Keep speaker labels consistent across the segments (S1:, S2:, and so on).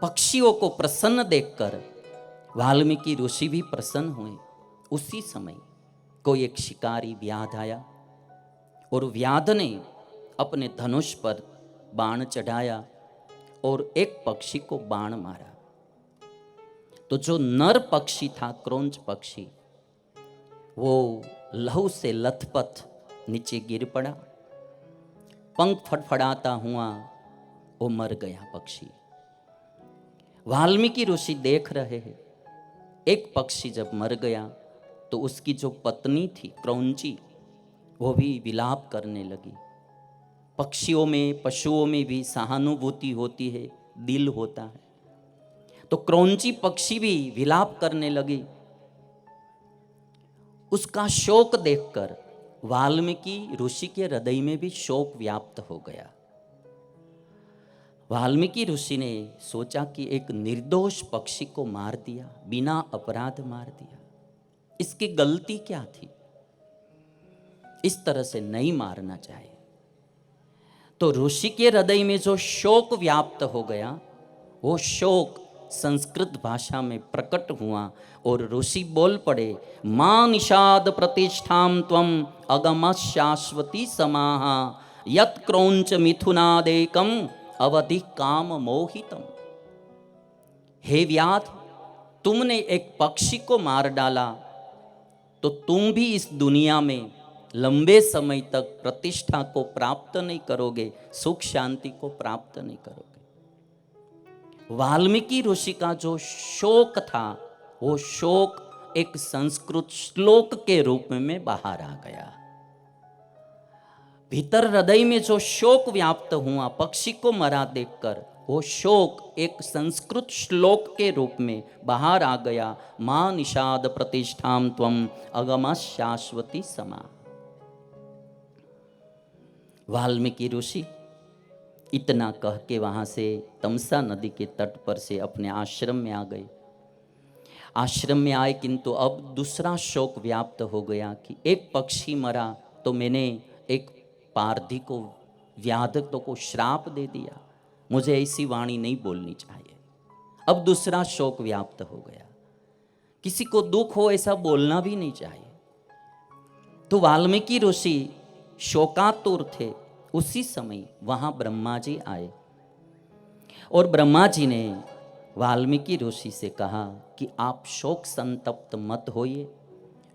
S1: पक्षियों को प्रसन्न देखकर वाल्मीकि ऋषि भी प्रसन्न हुए। उसी समय कोई एक शिकारी व्याध आया और व्याध ने अपने धनुष पर बाण चढ़ाया और एक पक्षी को बाण मारा। तो जो नर पक्षी था, क्रौंच पक्षी, वो लहू से लथपथ नीचे गिर पड़ा। पंख फड़फड़ाता हुआ वो मर गया पक्षी। वाल्मीकि ऋषि देख रहे हैं, एक पक्षी जब मर गया तो उसकी जो पत्नी थी क्रौंची, वो भी विलाप करने लगी। पक्षियों में, पशुओं में भी सहानुभूति होती है, दिल होता है। तो क्रौंची पक्षी भी विलाप करने लगी। उसका शोक देखकर वाल्मीकि ऋषि के हृदय में भी शोक व्याप्त हो गया। वाल्मीकि ऋषि ने सोचा कि एक निर्दोष पक्षी को मार दिया, बिना अपराध मार दिया, इसकी गलती क्या थी? इस तरह से नहीं मारना चाहिए। तो ऋषि के हृदय में जो शोक व्याप्त हो गया, वो शोक संस्कृत भाषा में प्रकट हुआ और ऋषि बोल पड़े, मां निषाद प्रतिष्ठाम त्वम अगम शाश्वती समाहा यत क्रौंच मिथुनादेकम अवधि काम मोहितम। हे व्याध, तुमने एक पक्षी को मार डाला तो तुम भी इस दुनिया में लंबे समय तक प्रतिष्ठा को प्राप्त नहीं करोगे, सुख शांति को प्राप्त नहीं करोगे। वाल्मीकि ऋषि का जो शोक था, वो शोक एक संस्कृत श्लोक के रूप में बाहर आ गया। भीतर हृदय में जो शोक व्याप्त हुआ पक्षी को मरा देखकर, वो शोक एक संस्कृत श्लोक के रूप में बाहर आ गया। मां निषाद प्रतिष्ठाम त्वम अगम शाश्वती समा। वाल्मीकि ऋषि इतना कह के वहां से तमसा नदी के तट पर से अपने आश्रम में आ गए। आश्रम में आए, किंतु अब दूसरा शोक व्याप्त हो गया कि एक पक्षी मरा तो मैंने एक पारधी को, व्याधक को श्राप दे दिया, मुझे ऐसी वाणी नहीं बोलनी चाहिए। अब दूसरा शोक व्याप्त हो गया, किसी को दुख हो ऐसा बोलना भी नहीं चाहिए। तो वाल्मीकि ऋषि शोकातुर थे। उसी समय वहां ब्रह्मा जी आए और ब्रह्मा जी ने वाल्मीकि ऋषि से कहा कि आप शोक संतप्त मत होइए।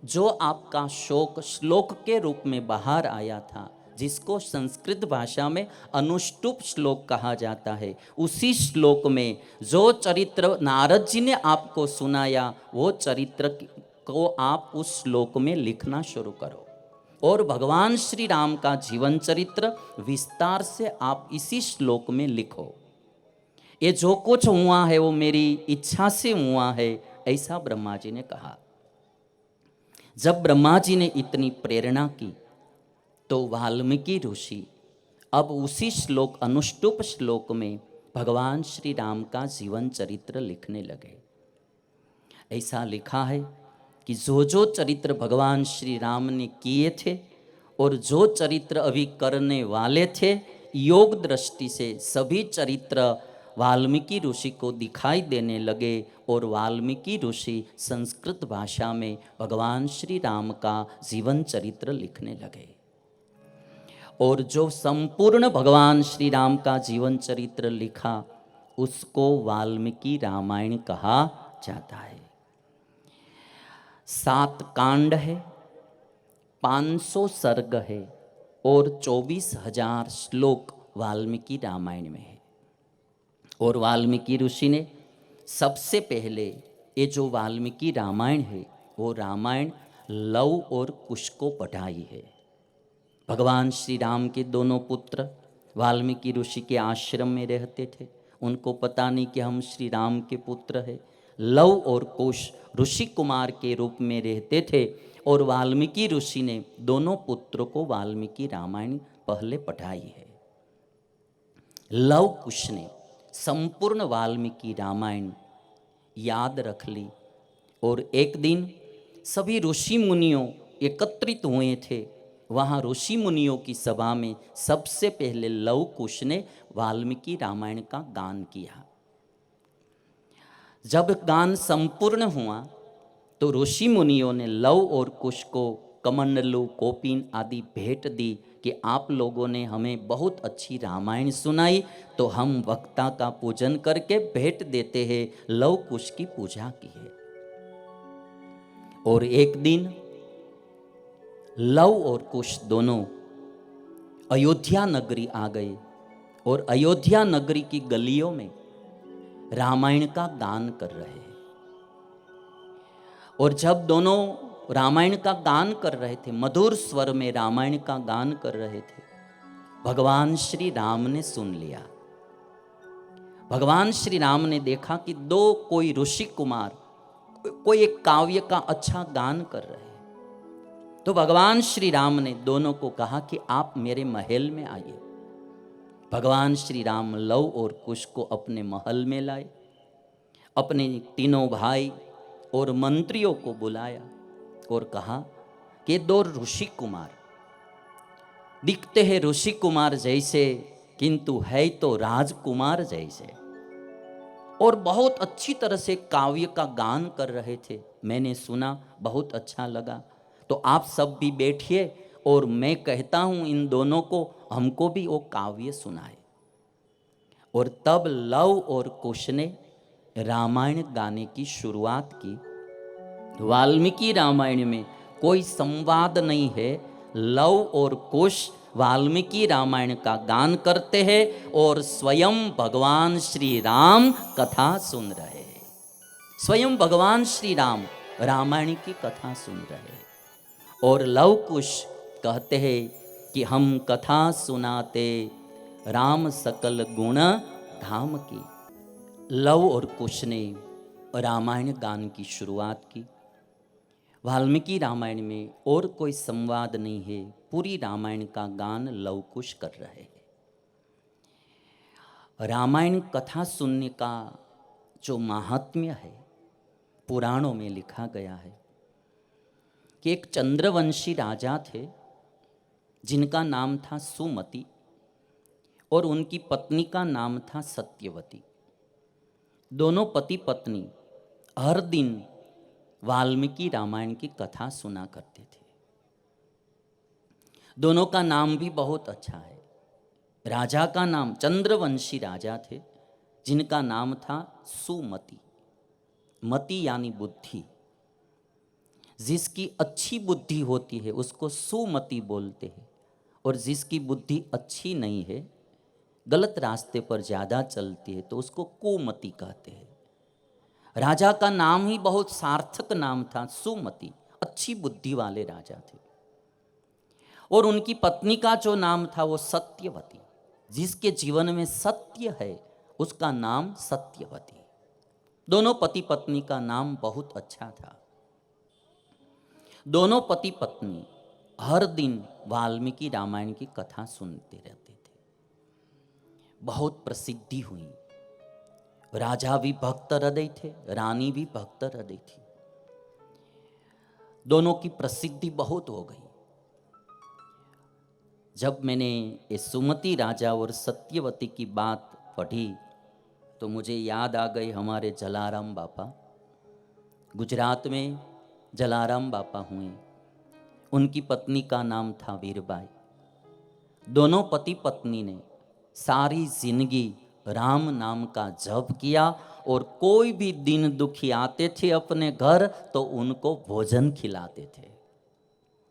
S1: जो आपका शोक श्लोक के रूप में बाहर आया था, जिसको संस्कृत भाषा में अनुष्टुप श्लोक कहा जाता है, उसी श्लोक में जो चरित्र नारद जी ने आपको सुनाया, वो चरित्र को आप उस श्लोक में लिखना शुरू करो और भगवान श्री राम का जीवन चरित्र विस्तार से आप इसी श्लोक में लिखो। ये जो कुछ हुआ है वो मेरी इच्छा से हुआ है, ऐसा ब्रह्मा जी ने कहा। जब ब्रह्मा जी ने इतनी प्रेरणा की तो वाल्मीकि ऋषि अब उसी श्लोक, अनुष्टुप श्लोक में भगवान श्री राम का जीवन चरित्र लिखने लगे। ऐसा लिखा है कि जो जो चरित्र भगवान श्री राम ने किए थे और जो चरित्र अभी करने वाले थे, योग दृष्टि से सभी चरित्र वाल्मीकि ऋषि को दिखाई देने लगे और वाल्मीकि ऋषि संस्कृत भाषा में भगवान श्री राम का जीवन चरित्र लिखने लगे। और जो संपूर्ण भगवान श्री राम का जीवन चरित्र लिखा, उसको वाल्मीकि रामायण कहा जाता है। 7 कांड है, 500 सर्ग है और 24,000 श्लोक वाल्मीकि रामायण में है। और वाल्मीकि ऋषि ने सबसे पहले ये जो वाल्मीकि रामायण है, वो रामायण लव और कुश को पढ़ाई है। भगवान श्री राम के दोनों पुत्र वाल्मीकि ऋषि के आश्रम में रहते थे। उनको पता नहीं कि हम श्री राम के पुत्र हैं। लव और कुश ऋषि कुमार के रूप में रहते थे और वाल्मीकि ऋषि ने दोनों पुत्रों को वाल्मीकि रामायण पहले पढ़ाई है। लव कुश ने संपूर्ण वाल्मीकि रामायण याद रख ली और एक दिन सभी ऋषि मुनियों एकत्रित हुए थे। वहाँ ऋषि मुनियों की सभा में सबसे पहले लव कुश ने वाल्मीकि रामायण का गान किया। जब गान संपूर्ण हुआ तो ऋषि मुनियों ने लव और कुश को कमंडलू कोपिन आदि भेंट दी कि आप लोगों ने हमें बहुत अच्छी रामायण सुनाई, तो हम वक्ता का पूजन करके भेंट देते हैं, लव कुश की पूजा की है। और एक दिन लव और कुश दोनों अयोध्या नगरी आ गए और अयोध्या नगरी की गलियों में रामायण का गान कर रहे हैं। और जब दोनों रामायण का गान कर रहे थे, मधुर स्वर में रामायण का गान कर रहे थे, भगवान श्री राम ने सुन लिया। भगवान श्री राम ने देखा कि दो कोई ऋषि कुमार कोई एक काव्य का अच्छा गान कर रहे हैं। तो भगवान श्री राम ने दोनों को कहा कि आप मेरे महल में आइए। भगवान श्री राम लव और कुश को अपने महल में लाए, अपने तीनों भाई और मंत्रियों को बुलाया और कहा कि दो ऋषि कुमार दिखते हैं ऋषि कुमार जैसे, किंतु है तो राजकुमार जैसे, और बहुत अच्छी तरह से काव्य का गान कर रहे थे। मैंने सुना, बहुत अच्छा लगा। तो आप सब भी बैठिए और मैं कहता हूं इन दोनों को, हमको भी वो काव्य सुनाए। और तब लव और कुश ने रामायण गाने की शुरुआत की। वाल्मीकि रामायण में कोई संवाद नहीं है। लव और कुश वाल्मीकि रामायण का गान करते हैं और स्वयं भगवान श्री राम कथा सुन रहे हैं। स्वयं भगवान श्री राम रामायण की कथा सुन रहे हैं। और लव कुश कहते हैं कि हम कथा सुनाते राम सकल गुण धाम की। लव और कुश ने रामायण गान की शुरुआत की। वाल्मीकि रामायण में और कोई संवाद नहीं है, पूरी रामायण का गान लव कुश कर रहे हैं। रामायण कथा सुनने का जो महात्म्य है, पुराणों में लिखा गया है कि एक चंद्रवंशी राजा थे जिनका नाम था सुमति और उनकी पत्नी का नाम था सत्यवती। दोनों पति पत्नी हर दिन वाल्मीकि रामायण की कथा सुना करते थे। दोनों का नाम भी बहुत अच्छा है। राजा का नाम, चंद्रवंशी राजा थे जिनका नाम था सुमति। मति यानी बुद्धि, जिसकी अच्छी बुद्धि होती है उसको सुमति बोलते हैं, और जिसकी बुद्धि अच्छी नहीं है, गलत रास्ते पर ज़्यादा चलती है, तो उसको कुमति कहते हैं। राजा का नाम ही बहुत सार्थक नाम था, सुमति, अच्छी बुद्धि वाले राजा थे। और उनकी पत्नी का जो नाम था वो सत्यवती, जिसके जीवन में सत्य है उसका नाम सत्यवती। दोनों पति पत्नी का नाम बहुत अच्छा था। दोनों पति पत्नी हर दिन वाल्मीकि रामायण की कथा सुनते रहते थे। बहुत प्रसिद्धि हुई। राजा भी भक्त हृदय थे, रानी भी भक्त हृदय थी। दोनों की प्रसिद्धि बहुत हो गई। जब मैंने ये सुमति राजा और सत्यवती की बात पढ़ी तो मुझे याद आ गई हमारे जलाराम बापा। गुजरात में जलाराम बापा हुए, उनकी पत्नी का नाम था वीरबाई। दोनों पति पत्नी ने सारी जिंदगी राम नाम का जप किया, और कोई भी दिन दुखी आते थे अपने घर तो उनको भोजन खिलाते थे।